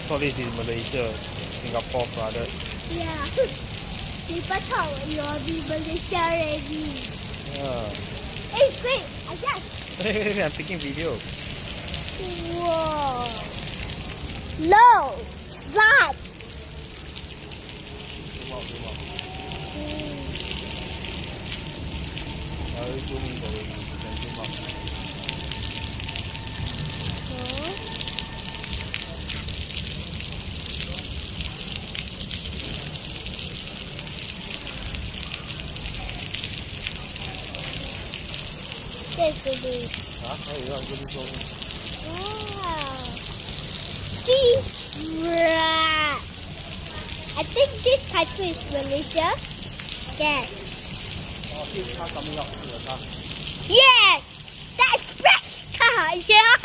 So this is Malaysia, Singapore brother. Yeah. People thought you'll be Malaysia already. Yeah. Hey, wait, I guess. I'm taking video. Whoa. Low. Right. Zoom out. I will zoom in already. You can zoom out. This is it. Huh? Hey, you want to do this? Wow. See? Right. I think this country is Malaysia. Yes. Oh, this car coming up. See the car? Yes! That's fresh car! Yeah!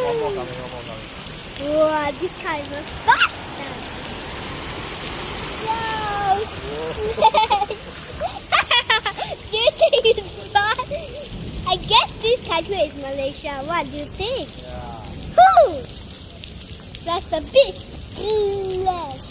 One more coming. Wow, this car is faster! Whoa! Do you think it's fast? I guess this country is Malaysia. What do you think? Yeah. Woo! That's the beach. Yes.